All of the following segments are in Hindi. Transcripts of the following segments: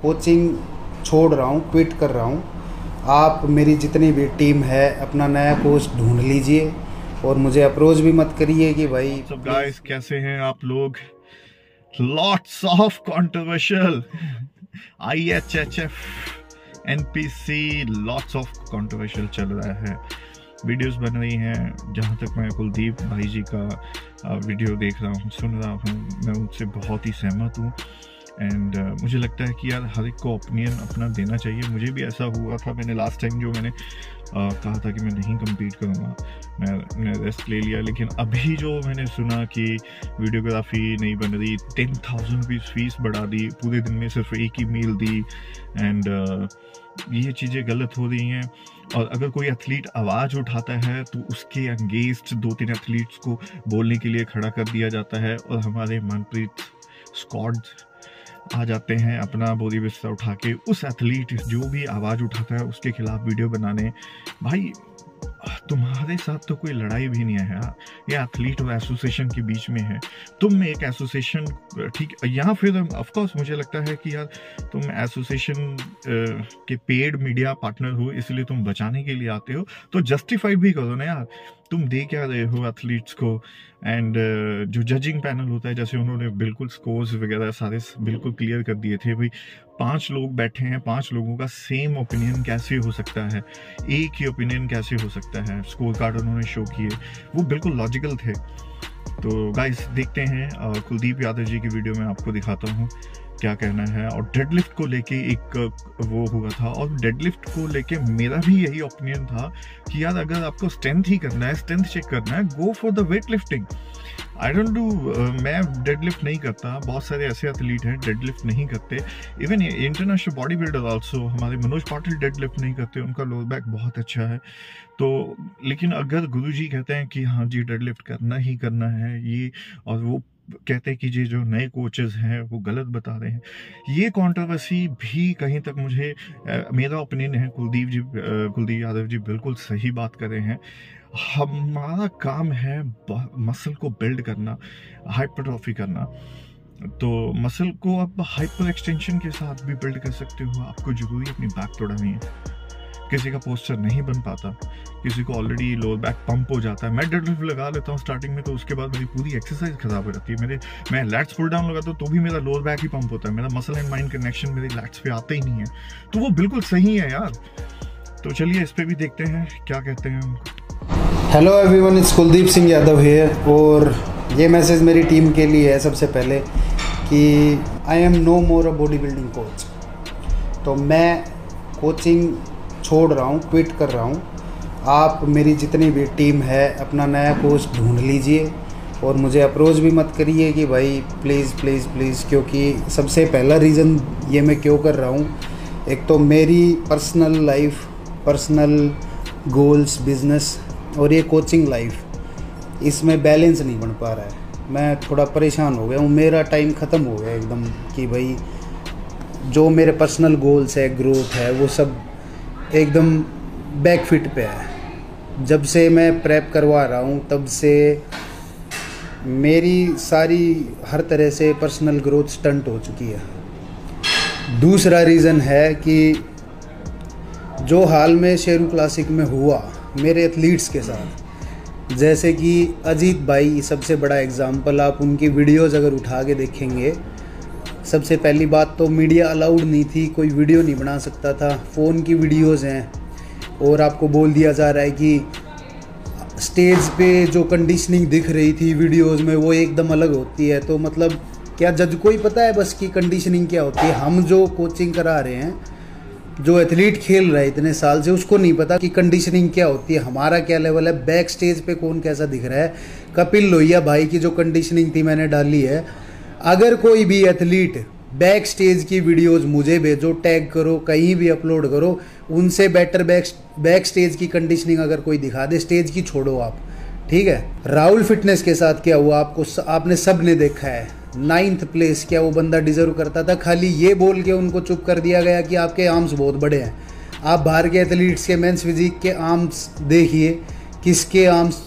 कोचिंग छोड़ रहा हूँ, क्विट कर रहा हूँ। आप मेरी जितनी भी टीम है अपना नया कोच ढूंढ लीजिए और मुझे अप्रोच भी मत करिए कि भाई। सब गाइस कैसे हैं आप लोग? Lots of controversial IHHF NPC lots of controversial चल रहा है, वीडियोस बन रही हैं। जहाँ तक मैं कुलदीप भाई जी का वीडियो देख रहा हूँ, सुन रहा हूँ, मैं उनसे बहुत ही सहमत हूँ। एंड मुझे लगता है कि यार हर एक को ओपिनियन अपना देना चाहिए। मुझे भी ऐसा हुआ था, मैंने लास्ट टाइम जो मैंने कहा था कि मैं नहीं compete करूँगा, मैंने रेस्ट ले लिया। लेकिन अभी जो मैंने सुना कि वीडियोग्राफी नहीं बन रही, 10,000 रुपीज़ फीस बढ़ा दी, पूरे दिन में सिर्फ एक ही मील दी, एंड ये चीज़ें गलत हो रही हैं। और अगर कोई एथलीट आवाज़ उठाता है तो उसके अगेंस्ट 2-3 एथलीट्स को बोलने के लिए खड़ा कर दिया जाता है, और हमारे मनप्रीत स्क्वाड आ जाते हैं अपना बोरी बिस्तर उठा के उस एथलीट जो भी आवाज़ उठाता है उसके खिलाफ वीडियो बनाने। भाई तुम्हारे साथ तो कोई लड़ाई भी नहीं है यार, ये एथलीट और एसोसिएशन के बीच में है। तुम एक एसोसिएशन, ठीक, या फिर ऑफ कोर्स मुझे लगता है कि यार तुम एसोसिएशन के पेड मीडिया पार्टनर हो, इसलिए तुम बचाने के लिए आते हो, तो जस्टिफाई भी करो ना यार, तुम दे क्या रहे हो एथलीट्स को। एंड जो जजिंग पैनल होता है, जैसे उन्होंने बिल्कुल स्कोर्स वगैरह सारे बिल्कुल क्लियर कर दिए थे। भाई 5 लोग बैठे हैं, 5 लोगों का सेम ओपिनियन कैसे हो सकता है, एक ही ओपिनियन कैसे हो सकता है। स्कोर कार्ड उन्होंने शो किए, वो बिल्कुल लॉजिकल थे। तो गाइस देखते हैं, कुलदीप यादव जी की वीडियो में आपको दिखाता हूँ क्या कहना है। और डेडलिफ्ट को लेके एक वो हुआ था, और डेडलिफ्ट को लेके मेरा भी यही ओपिनियन था कि यार अगर आपको स्ट्रेंथ ही करना है, स्ट्रेंथ चेक करना है, go for the weight lifting. I don't do, मैं डेडलिफ्ट नहीं करता, बहुत सारे ऐसे एथलीट हैं डेडलिफ्ट नहीं करते। Even international body builder also, हमारे मनोज पाटिल डेडलिफ्ट नहीं करते, उनका लोअर बैक बहुत अच्छा है। तो लेकिन अगर गुरुजी कहते हैं कि हाँ जी डेडलिफ्ट करना ही करना है ये, और वो कहते हैं कि ये जो नए कोचेस हैं वो गलत बता रहे हैं, ये कंट्रोवर्सी भी कहीं तक मुझे मेरा ओपिनियन है, कुलदीप यादव जी बिल्कुल सही बात कर रहे हैं। हमारा काम है मसल को बिल्ड करना, हाइपरट्रॉफी करना। तो मसल को आप हाइपर एक्सटेंशन के साथ भी बिल्ड कर सकते हो, आपको जरूरी अपनी बैक तोड़नी है। किसी का पोस्चर नहीं बन पाता, किसी को ऑलरेडी लोअर बैक पंप हो जाता है। मैं डेडलिफ्ट लगा लेता हूँ स्टार्टिंग में, तो उसके बाद मेरी पूरी एक्सरसाइज खराब हो जाती है। मैं लैट्स पुल डाउन लगाता हूँ तो भी मेरा लोअर बैक ही पंप होता है, मेरा मसल एंड माइंड कनेक्शन मेरी लैट्स पे आता ही नहीं है। तो वो बिल्कुल सही है यार। तो चलिए इस पे भी देखते हैं क्या कहते हैं उनको। Hello everyone, it's Kuldeep Singh Yadav here, और ये मैसेज मेरी टीम के लिए है सबसे पहले कि I am no more a body building coach. तो मैं कोचिंग छोड़ रहा हूँ, क्विट कर रहा हूँ। आप मेरी जितनी भी टीम है अपना नया कोच ढूंढ लीजिए और मुझे अप्रोच भी मत करिए कि भाई प्लीज़ प्लीज़ प्लीज़, क्योंकि सबसे पहला रीज़न ये मैं क्यों कर रहा हूँ, एक तो मेरी personal life, personal goals, business और ये कोचिंग लाइफ, इसमें बैलेंस नहीं बन पा रहा है। मैं थोड़ा परेशान हो गया हूँ, मेरा टाइम ख़त्म हो गया एकदम कि भाई जो मेरे पर्सनल गोल्स है, ग्रोथ है, वो सब एकदम बैक फिट पे है। जब से मैं प्रेप करवा रहा हूँ तब से मेरी सारी हर तरह से पर्सनल ग्रोथ स्टंट हो चुकी है। दूसरा रीज़न है कि जो हाल में शेरू क्लासिक में हुआ मेरे एथलीट्स के साथ, जैसे कि अजीत भाई सबसे बड़ा एग्जाम्पल, आप उनकी वीडियोज़ अगर उठा के देखेंगे, सबसे पहली बात तो मीडिया अलाउड नहीं थी, कोई वीडियो नहीं बना सकता था, फ़ोन की वीडियोज़ हैं, और आपको बोल दिया जा रहा है कि स्टेज पे जो कंडीशनिंग दिख रही थी वीडियोज़ में वो एकदम अलग होती है। तो मतलब क्या जज को ही पता है बस कि कंडीशनिंग क्या होती है? हम जो कोचिंग करा रहे हैं, जो एथलीट खेल रहा है इतने साल से, उसको नहीं पता कि कंडीशनिंग क्या होती है, हमारा क्या लेवल है, बैक स्टेज पे कौन कैसा दिख रहा है। कपिल लोहिया भाई की जो कंडीशनिंग थी मैंने डाली है। अगर कोई भी एथलीट बैक स्टेज की वीडियोस मुझे भेजो, टैग करो, कहीं भी अपलोड करो, उनसे बेटर बैक स्टेज की कंडीशनिंग अगर कोई दिखा दे, स्टेज की छोड़ो आप, ठीक है। राहुल फिटनेस के साथ क्या हुआ आपने सब ने देखा है, 9th प्लेस। क्या वो बंदा डिजर्व करता था? खाली ये बोल के उनको चुप कर दिया गया कि आपके आर्म्स बहुत बड़े हैं। आप बाहर के एथलीट्स के मेंस फिजिक के आर्म्स देखिए, किसके आर्म्स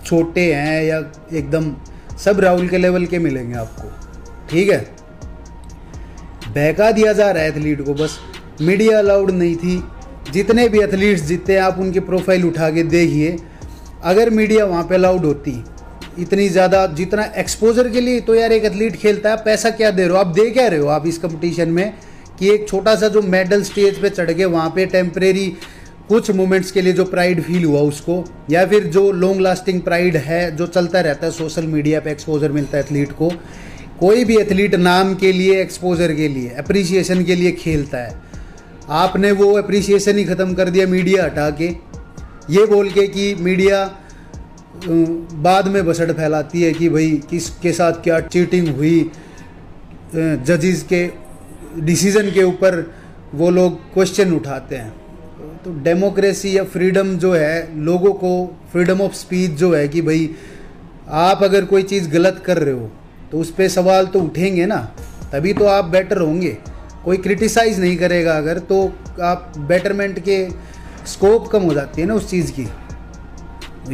छोटे हैं या एकदम, सब राहुल के लेवल के मिलेंगे आपको, ठीक है। बहका दिया जा रहा है एथलीट को, बस मीडिया अलाउड नहीं थी। जितने भी एथलीट्स जीते हैं आप उनके प्रोफाइल उठा के देखिए, अगर मीडिया वहाँ पे अलाउड होती इतनी ज़्यादा जितना एक्सपोजर के लिए, तो यार एक एथलीट खेलता है, पैसा क्या दे रहे हो आप, दे क्या रहे हो आप इस कंपटीशन में कि एक छोटा सा जो मेडल स्टेज पे चढ़ के वहाँ पे टेम्परेरी कुछ मोमेंट्स के लिए जो प्राइड फील हुआ उसको, या फिर जो लॉन्ग लास्टिंग प्राइड है जो चलता रहता है, सोशल मीडिया पे एक्सपोजर मिलता है एथलीट को। कोई भी एथलीट नाम के लिए, एक्सपोजर के लिए, अप्रिसिएशन के लिए खेलता है। आपने वो अप्रिसिएशन ही ख़त्म कर दिया मीडिया हटा के, ये बोल के कि मीडिया बाद में बसड़ फैलाती है कि भाई किसके साथ क्या चीटिंग हुई, जजेस के डिसीज़न के ऊपर वो लोग क्वेश्चन उठाते हैं। तो डेमोक्रेसी या फ्रीडम जो है, लोगों को फ्रीडम ऑफ स्पीच जो है कि भाई आप अगर कोई चीज़ गलत कर रहे हो तो उस पर सवाल तो उठेंगे ना, तभी तो आप बेटर होंगे। कोई क्रिटिसाइज़ नहीं करेगा अगर, तो आप बेटरमेंट के स्कोप कम हो जाती है ना उस चीज़ की।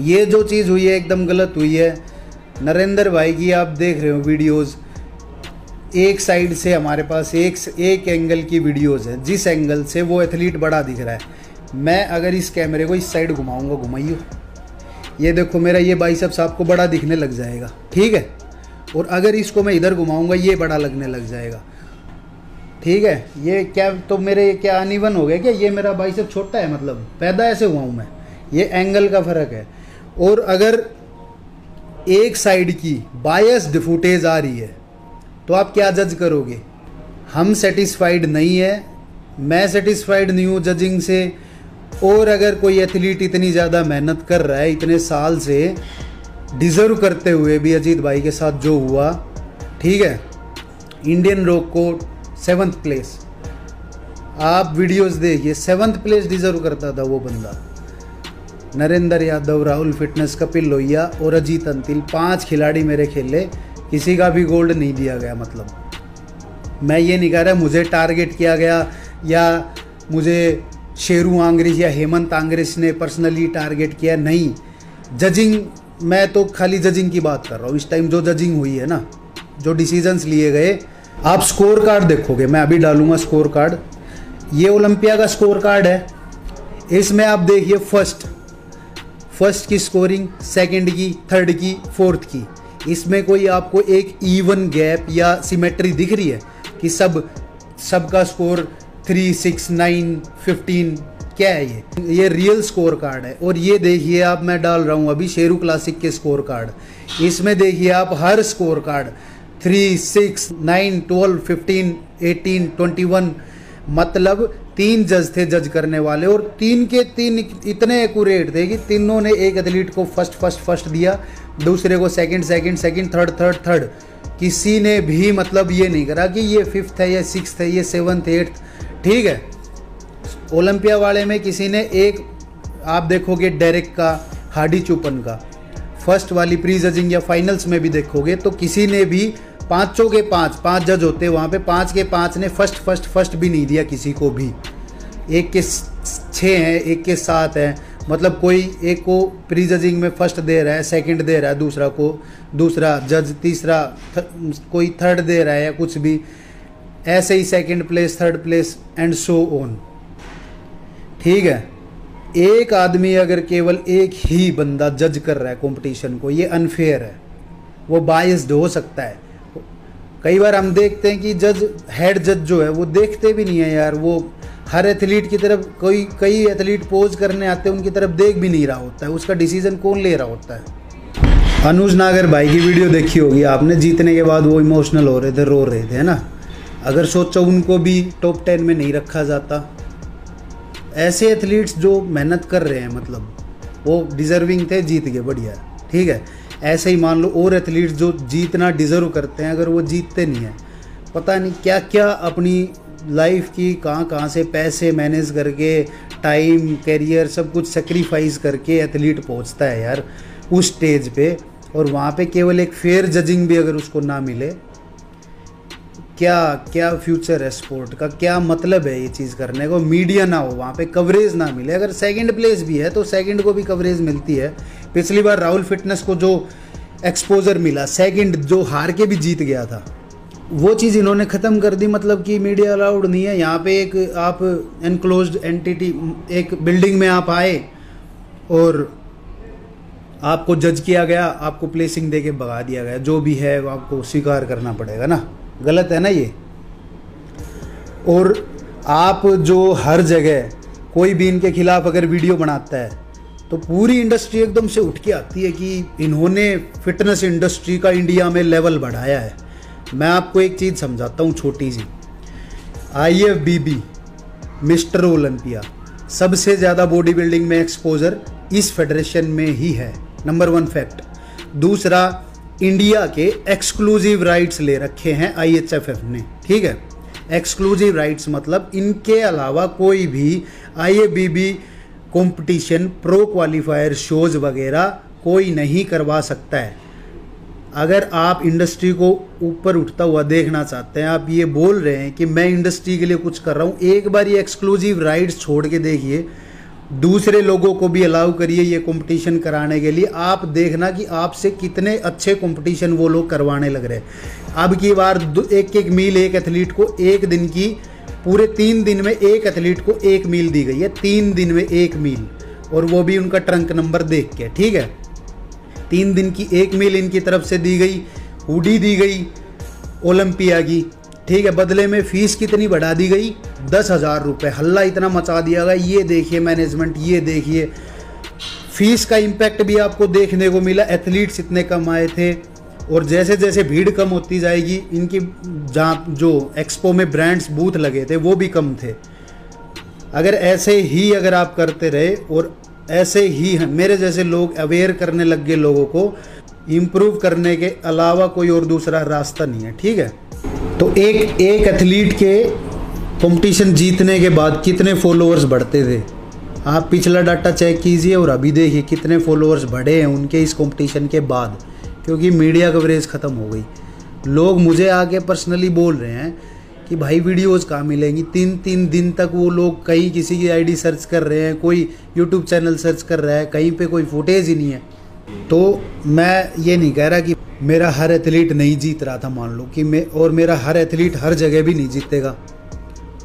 ये जो चीज़ हुई है एकदम गलत हुई है। नरेंद्र भाई की आप देख रहे हो वीडियोस, एक साइड से हमारे पास एक एंगल की वीडियोस है, जिस एंगल से वो एथलीट बड़ा दिख रहा है। मैं अगर इस कैमरे को इस साइड घुमाऊंगा, घुमाइयो, ये देखो मेरा ये बाइसेप्स आपको बड़ा दिखने लग जाएगा, ठीक है। और अगर इसको मैं इधर घुमाऊंगा ये बड़ा लगने लग जाएगा, ठीक है। ये क्या तो मेरे क्या अनइवन हो गया क्या, ये मेरा बाइसेप छोटा है, मतलब पैदा ऐसे हुआ हूँ मैं, ये एंगल का फ़र्क है। और अगर एक साइड की बायस्ड फुटेज आ रही है तो आप क्या जज करोगे। हम सेटिस्फाइड नहीं है, मैं सेटिस्फाइड नहीं हूँ जजिंग से। और अगर कोई एथलीट इतनी ज़्यादा मेहनत कर रहा है इतने साल से, डिज़र्व करते हुए भी अजीत भाई के साथ जो हुआ, ठीक है, इंडियन रॉक को 7th प्लेस, आप वीडियोस देखिए, 7th प्लेस डिज़र्व करता था वो बंदा। नरेंद्र यादव, राहुल फिटनेस, कपिल लोहिया और अजीत अंतिल, 5 खिलाड़ी मेरे खेले, किसी का भी गोल्ड नहीं दिया गया। मतलब मैं ये नहीं कह रहा मुझे टारगेट किया गया या मुझे शेरू आंग्रेज या हेमंत आंग्रेज ने पर्सनली टारगेट किया, नहीं। जजिंग, मैं तो खाली जजिंग की बात कर रहा हूँ। इस टाइम जो जजिंग हुई है ना, जो डिसीजंस लिए गए, आप स्कोर कार्ड देखोगे, मैं अभी डालूंगा स्कोर कार्ड, ये ओलंपिया का स्कोर कार्ड है। इसमें आप देखिए फर्स्ट की स्कोरिंग, सेकंड की, थर्ड की, फोर्थ की, इसमें कोई आपको एक इवन गैप या सिमेट्री दिख रही है कि सबका स्कोर 3, 6, 9, 15 क्या है। ये रियल स्कोर कार्ड है। और ये देखिए आप, मैं डाल रहा हूँ अभी शेरू क्लासिक के स्कोर कार्ड, इसमें देखिए आप हर स्कोर कार्ड 3, 6, 9, 12, 15, 18, 21, मतलब 3 जज थे जज करने वाले, और 3 के 3 इतने एक्यूरेट थे कि तीनों ने एक एथलीट को फर्स्ट दिया, दूसरे को सेकंड, थर्ड। किसी ने भी मतलब ये नहीं करा कि ये 5th है, ये 6th है, ये 7th, 8th, ठीक है। ओलंपिया वाले में किसी ने एक, आप देखोगे डेरेक का, हार्डी चुपन का, फर्स्ट वाली प्री जजिंग या फाइनल्स में भी देखोगे तो किसी ने भी 5 के 5 जज होते वहाँ पे, 5 के 5 ने फर्स्ट भी नहीं दिया किसी को भी। एक के 6 हैं, एक के 7 हैं, मतलब कोई एक को प्री जजिंग में फर्स्ट दे रहा है, सेकंड दे रहा है, दूसरा को दूसरा जज, तीसरा कोई थर्ड दे रहा है या कुछ भी, ऐसे ही second place, third place and so on, ठीक है। एक आदमी अगर केवल एक ही बंदा जज कर रहा है कंपटीशन को, ये अनफेयर है, वो बायस्ड हो सकता है। कई बार हम देखते हैं कि हेड जज जो है वो देखते भी नहीं है यार, वो हर एथलीट की तरफ, कई एथलीट पोज करने आते हैं उनकी तरफ देख भी नहीं रहा होता है, उसका डिसीजन कौन ले रहा होता है। अनुज नागर भाई की वीडियो देखी होगी आपने, जीतने के बाद वो इमोशनल हो रहे थे, रो रहे थे, है ना। अगर सोचो उनको भी टॉप 10 में नहीं रखा जाता। ऐसे एथलीट्स जो मेहनत कर रहे हैं, मतलब वो डिज़र्विंग थे, जीत गए, बढ़िया, ठीक है। ऐसे ही मान लो और एथलीट्स जो जीतना डिज़र्व करते हैं, अगर वो जीतते नहीं हैं, पता नहीं क्या क्या अपनी लाइफ की कहाँ से पैसे मैनेज करके, टाइम, करियर, सब कुछ सेक्रीफाइस करके एथलीट पहुंचता है यार उस स्टेज पे, और वहाँ पे केवल एक फेयर जजिंग भी अगर उसको ना मिले, क्या फ्यूचर है स्पोर्ट का, क्या मतलब है ये चीज़ करने को। मीडिया ना हो वहाँ पे, कवरेज ना मिले। अगर सेकंड प्लेस भी है तो सेकंड को भी कवरेज मिलती है। पिछली बार राहुल फिटनेस को जो एक्सपोजर मिला, सेकंड जो हार के भी जीत गया था, वो चीज़ इन्होंने ख़त्म कर दी, मतलब कि मीडिया अलाउड नहीं है यहाँ पे। एक आप एनक्लोज्ड एंटिटी, एक बिल्डिंग में आप आए और आपको जज किया गया, आपको प्लेसिंग दे के भगा दिया गया, जो भी है वो आपको स्वीकार करना पड़ेगा ना। गलत है ना ये। और आप जो हर जगह कोई भी इनके खिलाफ अगर वीडियो बनाता है तो पूरी इंडस्ट्री एकदम से उठ के आती है कि इन्होंने फिटनेस इंडस्ट्री का इंडिया में लेवल बढ़ाया है। मैं आपको एक चीज़ समझाता हूँ छोटी सी। IFBB मिस्टर ओलंपिया, सबसे ज़्यादा बॉडी बिल्डिंग में एक्सपोजर इस फेडरेशन में ही है, नंबर 1 फैक्ट। दूसरा, इंडिया के एक्सक्लूसिव राइट्स ले रखे हैं IHFF ने, ठीक है। एक्सक्लूसिव राइट्स मतलब इनके अलावा कोई भी IFBB competition, pro qualifier shows वगैरह कोई नहीं करवा सकता है। अगर आप इंडस्ट्री को ऊपर उठता हुआ देखना चाहते हैं, आप ये बोल रहे हैं कि मैं इंडस्ट्री के लिए कुछ कर रहा हूँ, एक बार ये एक्सक्लूसिव राइट्स छोड़ के देखिए, दूसरे लोगों को भी अलाउ करिए ये कंपटीशन कराने के लिए। आप देखना कि आपसे कितने अच्छे कंपटीशन वो लोग करवाने लग रहे हैं। अब की बार एक मील एक एथलीट को, एक दिन की, पूरे 3 दिन में एक एथलीट को 1 मील दी गई है। 3 दिन में 1 मील, और वो भी उनका ट्रंक नंबर देख के, ठीक है। 3 दिन की 1 मील इनकी तरफ से दी गई, हुडी दी गई ओलंपिया की, ठीक है। बदले में फीस कितनी बढ़ा दी गई? 10,000 रुपये। हल्ला इतना मचा दिया गया, ये देखिए मैनेजमेंट, ये देखिए। फीस का इम्पैक्ट भी आपको देखने को मिला। एथलीट्स इतने कम आए थे, और जैसे जैसे भीड़ कम होती जाएगी, इनकी जहाँ जो एक्सपो में ब्रांड्स बूथ लगे थे वो भी कम थे। अगर ऐसे ही अगर आप करते रहे और ऐसे ही मेरे जैसे लोग अवेयर करने लग गए लोगों को, इम्प्रूव करने के अलावा कोई और दूसरा रास्ता नहीं है, ठीक है। तो एक एथलीट के कंपटीशन जीतने के बाद कितने फॉलोअर्स बढ़ते थे, आप पिछला डाटा चेक कीजिए और अभी देखिए कितने फॉलोअर्स बढ़े हैं उनके इस कंपटीशन के बाद, क्योंकि मीडिया कवरेज ख़त्म हो गई। लोग मुझे आके पर्सनली बोल रहे हैं कि भाई वीडियोज़ कहाँ मिलेंगी। 3-3 दिन तक वो लोग कहीं किसी की आईडी सर्च कर रहे हैं, कोई यूट्यूब चैनल सर्च कर रहा है, कहीं पे कोई फुटेज ही नहीं है। तो मैं ये नहीं कह रहा कि मेरा हर एथलीट नहीं जीत रहा था, मान लो कि मेरा हर एथलीट हर जगह भी नहीं जीतेगा,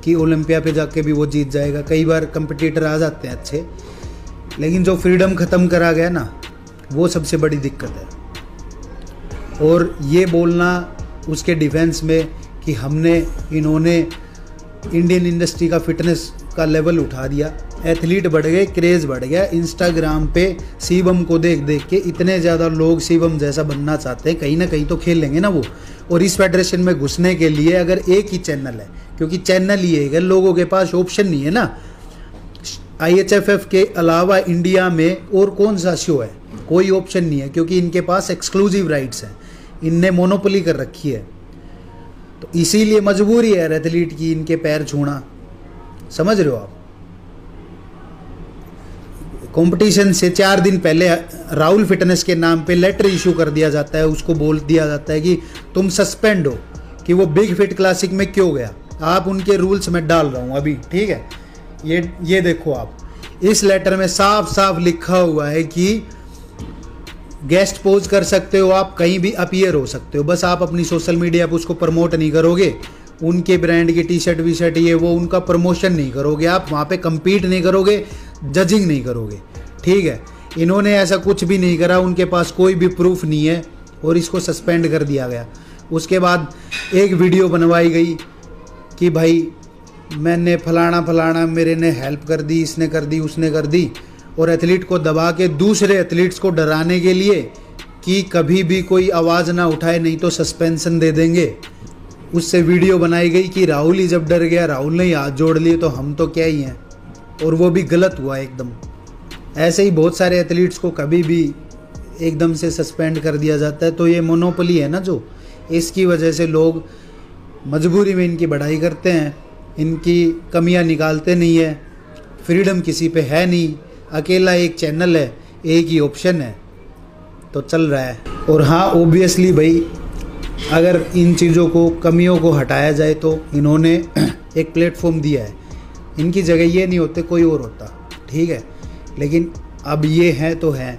कि ओलंपिया पे जाके भी वो जीत जाएगा। कई बार कंपटीटर आ जाते हैं अच्छे, लेकिन जो फ्रीडम ख़त्म करा गया ना, वो सबसे बड़ी दिक्कत है। और ये बोलना उसके डिफेंस में कि इन्होंने इंडियन इंडस्ट्री का फिटनेस का लेवल उठा दिया, एथलीट बढ़ गए, क्रेज़ बढ़ गया। इंस्टाग्राम पे शिवम को देख देख के इतने ज़्यादा लोग शिवम जैसा बनना चाहते हैं, कहीं ना कहीं तो खेल लेंगे ना वो। और इस फेडरेशन में घुसने के लिए अगर एक ही चैनल है, क्योंकि चैनल ही है, लोगों के पास ऑप्शन नहीं है ना। IHFF के अलावा इंडिया में और कौन सा शो है? कोई ऑप्शन नहीं है, क्योंकि इनके पास एक्सक्लूसिव राइट्स हैं, इनने मोनोपोली कर रखी है। तो इसीलिए मजबूरी है एथलीट की इनके पैर छूना, समझ रहे हो आप। कंपटीशन से 4 दिन पहले राहुल फिटनेस के नाम पे लेटर इशू कर दिया जाता है, उसको बोल दिया जाता है कि तुम सस्पेंड हो, कि वो बिग फिट क्लासिक में क्यों गया। आप उनके रूल्स में डाल रहा हूँ अभी, ठीक है। ये देखो आप, इस लेटर में साफ साफ लिखा हुआ है कि गेस्ट पोज कर सकते हो, आप कहीं भी अपीयर हो सकते हो, बस आप अपनी सोशल मीडिया पर उसको प्रमोट नहीं करोगे, उनके ब्रांड की टी-शर्ट वी-शर्ट ये वो उनका प्रमोशन नहीं करोगे, आप वहाँ पे compete नहीं करोगे, जजिंग नहीं करोगे, ठीक है। इन्होंने ऐसा कुछ भी नहीं करा, उनके पास कोई भी प्रूफ नहीं है, और इसको सस्पेंड कर दिया गया। उसके बाद एक वीडियो बनवाई गई कि भाई मैंने फलाना मेरे ने हेल्प कर दी, इसने कर दी, उसने कर दी, और एथलीट को दबा के दूसरे एथलीट्स को डराने के लिए कि कभी भी कोई आवाज़ ना उठाए नहीं तो सस्पेंशन दे देंगे। उससे वीडियो बनाई गई कि राहुल ही जब डर गया, राहुल ने ही हाथ जोड़ लिए, तो हम तो क्या ही हैं। और वो भी गलत हुआ एकदम। ऐसे ही बहुत सारे एथलीट्स को कभी भी एकदम से सस्पेंड कर दिया जाता है। तो ये मोनोपोली है ना जो, इसकी वजह से लोग मजबूरी में इनकी बढ़ाई करते हैं, इनकी कमियां निकालते नहीं है। फ्रीडम किसी पे है नहीं, अकेला एक चैनल है, एक ही ऑप्शन है, तो चल रहा है। और हाँ, ओबियसली भाई, अगर इन चीज़ों को, कमियों को हटाया जाए तो इन्होंने एक प्लेटफॉर्म दिया है। इनकी जगह ये नहीं होते, कोई और होता, ठीक है। लेकिन अब ये हैं तो हैं,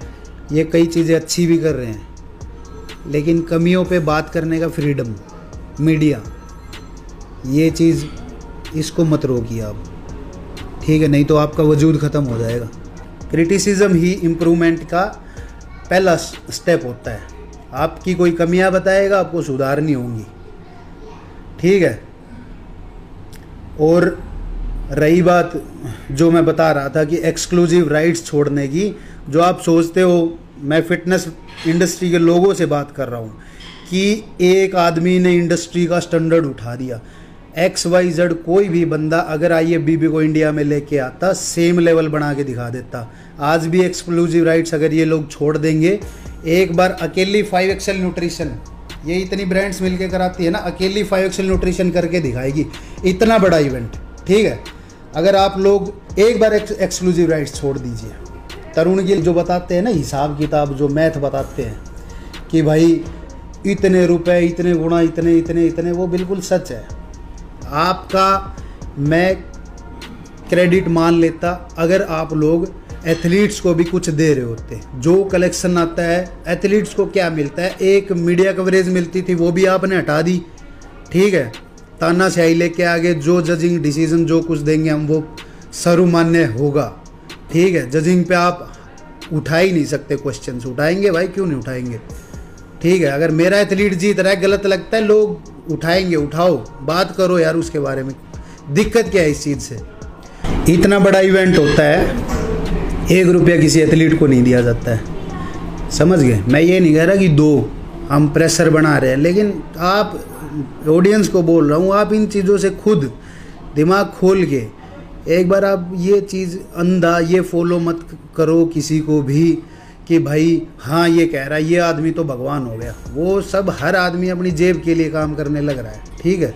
ये कई चीज़ें अच्छी भी कर रहे हैं, लेकिन कमियों पे बात करने का फ्रीडम मीडिया, ये चीज़ इसको मत रोकिए आप, ठीक है, नहीं तो आपका वजूद ख़त्म हो जाएगा। क्रिटिसिज्म ही इम्प्रूवमेंट का पहला स्टेप होता है। आपकी कोई कमियां बताएगा, आपको सुधारनी होंगी, ठीक है। और रही बात जो मैं बता रहा था कि एक्सक्लूसिव राइट्स छोड़ने की, जो आप सोचते हो, मैं फिटनेस इंडस्ट्री के लोगों से बात कर रहा हूँ कि एक आदमी ने इंडस्ट्री का स्टैंडर्ड उठा दिया। XYZ कोई भी बंदा अगर IFBB को इंडिया में लेके आता, सेम लेवल बना के दिखा देता। आज भी एक्सक्लूसिव राइट्स अगर ये लोग छोड़ देंगे, एक बार अकेली 5XL न्यूट्रिशन, ये इतनी ब्रांड्स मिलके कराती है ना, अकेली 5XL न्यूट्रिशन करके दिखाएगी, इतना बड़ा इवेंट, ठीक है। अगर आप लोग एक बार एक्सक्लूसिव राइट्स छोड़ दीजिए। तरुण गिल जो बताते हैं ना हिसाब किताब, जो मैथ बताते हैं कि भाई इतने रुपए, इतने गुणा इतने इतने इतने, वो बिल्कुल सच है। आपका मैं क्रेडिट मान लेता अगर आप लोग एथलीट्स को भी कुछ दे रहे होते। जो कलेक्शन आता है एथलीट्स को क्या मिलता है, एक मीडिया कवरेज मिलती थी, वो भी आपने हटा दी, ठीक है। तानाशाही लेके आगे, जो जजिंग डिसीजन जो कुछ देंगे हम वो सर्वमान्य होगा, ठीक है। जजिंग पे आप उठा ही नहीं सकते क्वेश्चंस, उठाएंगे भाई, क्यों नहीं उठाएंगे, ठीक है। अगर मेरा एथलीट जीत रहा है, गलत लगता है, लोग उठाएंगे, उठाओ, बात करो यार उसके बारे में, दिक्कत क्या है इस चीज़ से। इतना बड़ा इवेंट होता है, 1 रुपया किसी एथलीट को नहीं दिया जाता है, समझ गए। मैं ये नहीं कह रहा कि दो हम प्रेशर बना रहे हैं, लेकिन आप ऑडियंस को बोल रहा हूँ, आप इन चीज़ों से खुद दिमाग खोल के एक बार आप ये चीज़ अंधा ये फॉलो मत करो किसी को भी कि भाई हाँ ये कह रहा है, ये आदमी तो भगवान हो गया। वो सब हर आदमी अपनी जेब के लिए काम करने लग रहा है, ठीक है।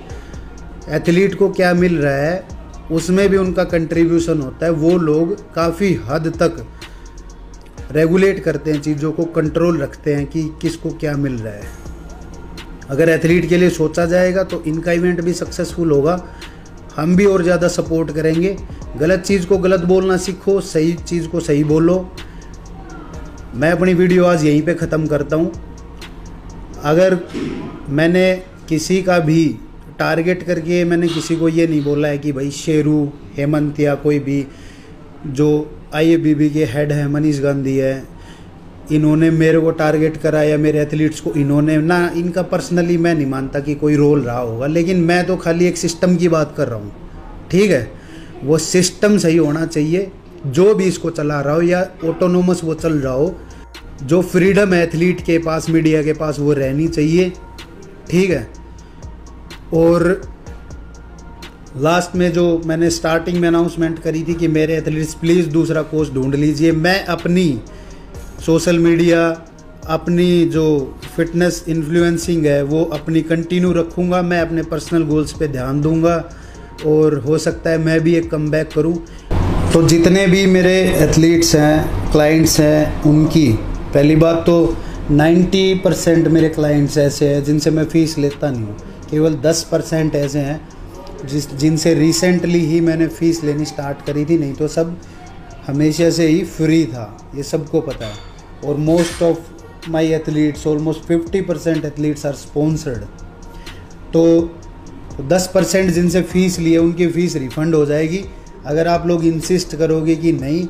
एथलीट को क्या मिल रहा है उसमें भी उनका कंट्रीब्यूशन होता है। वो लोग काफ़ी हद तक रेगुलेट करते हैं चीज़ों को, कंट्रोल रखते हैं कि किसको क्या मिल रहा है। अगर एथलीट के लिए सोचा जाएगा तो इनका इवेंट भी सक्सेसफुल होगा, हम भी और ज़्यादा सपोर्ट करेंगे। गलत चीज़ को गलत बोलना सीखो, सही चीज़ को सही बोलो। मैं अपनी वीडियो आज यहीं पे ख़त्म करता हूँ। अगर मैंने किसी का भी टारगेट करके मैंने किसी को ये नहीं बोला है कि भाई शेरू, हेमंत या कोई भी जो IFBB के हेड है, मनीष गांधी है, इन्होंने मेरे को टारगेट करा या मेरे एथलीट्स को इन्होंने ना, इनका पर्सनली मैं नहीं मानता कि कोई रोल रहा होगा, लेकिन मैं तो खाली एक सिस्टम की बात कर रहा हूँ, ठीक है। वो सिस्टम सही होना चाहिए, जो भी इसको चला रहा हो या ऑटोनोमस वो चल रहा हो, जो फ्रीडम है एथलीट के पास, मीडिया के पास, वो रहनी चाहिए, ठीक है। और लास्ट में जो मैंने स्टार्टिंग में अनाउंसमेंट करी थी कि मेरे एथलीट्स प्लीज़ दूसरा कोच ढूंढ लीजिए। मैं अपनी सोशल मीडिया, अपनी जो फिटनेस इन्फ्लुएंसिंग है वो अपनी कंटिन्यू रखूँगा। मैं अपने पर्सनल गोल्स पे ध्यान दूँगा और हो सकता है मैं भी एक कमबैक करूँ। तो जितने भी मेरे एथलीट्स हैं, क्लाइंट्स हैं, उनकी पहली बात तो 90% मेरे क्लाइंट्स ऐसे हैं जिनसे मैं फ़ीस लेता नहीं हूँ। केवल 10% ऐसे हैं जिनसे रिसेंटली ही मैंने फ़ीस लेनी स्टार्ट करी थी, नहीं तो सब हमेशा से ही फ्री था, ये सबको पता है। और most of my athletes, almost 50% athletes are sponsored. तो 10% जिनसे फ़ीस लिए उनकी फ़ीस रिफ़ंड हो जाएगी। अगर आप लोग इंसिस्ट करोगे कि नहीं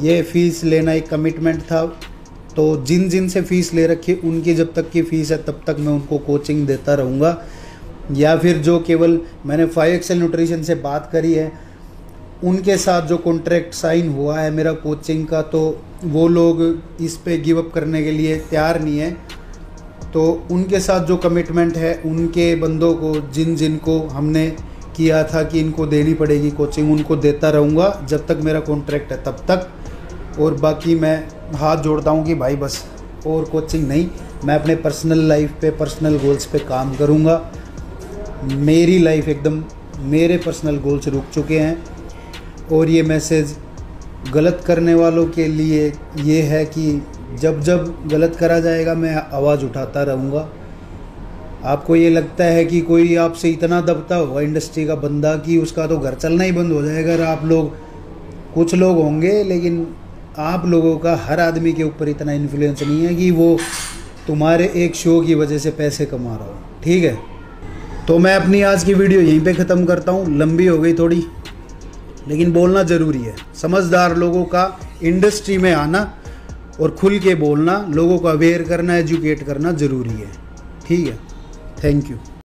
ये फ़ीस लेना एक कमिटमेंट था, तो जिन से फ़ीस ले रखी उनकी जब तक की फ़ीस है तब तक मैं उनको कोचिंग देता रहूँगा। या फिर जो केवल मैंने 5XL न्यूट्रिशन से बात करी है उनके साथ जो कॉन्ट्रैक्ट साइन हुआ है मेरा कोचिंग का, तो वो लोग इस पे गिव अप करने के लिए तैयार नहीं है। तो उनके साथ जो कमिटमेंट है, उनके बंदों को जिन को हमने किया था कि इनको देनी पड़ेगी कोचिंग, उनको देता रहूँगा जब तक मेरा कॉन्ट्रैक्ट है तब तक। और बाकी मैं हाथ जोड़ता हूँ कि भाई बस और कोचिंग नहीं, मैं अपने पर्सनल लाइफ पे, पर्सनल गोल्स पे काम करूँगा। मेरी लाइफ एकदम मेरे पर्सनल गोल्स रुक चुके हैं। और ये मैसेज गलत करने वालों के लिए ये है कि जब जब गलत करा जाएगा मैं आवाज़ उठाता रहूँगा। आपको ये लगता है कि कोई आपसे इतना दबता होगा इंडस्ट्री का बंदा कि उसका तो घर चलना ही बंद हो जाएगा। अगर आप लोग, कुछ लोग होंगे, लेकिन आप लोगों का हर आदमी के ऊपर इतना इन्फ्लुएंस नहीं है कि वो तुम्हारे एक शो की वजह से पैसे कमा रहा हो, ठीक है। तो मैं अपनी आज की वीडियो यहीं पे ख़त्म करता हूँ। लंबी हो गई थोड़ी, लेकिन बोलना ज़रूरी है। समझदार लोगों का इंडस्ट्री में आना और खुल के बोलना, लोगों को अवेयर करना, एजुकेट करना ज़रूरी है। ठीक है, थैंक यू।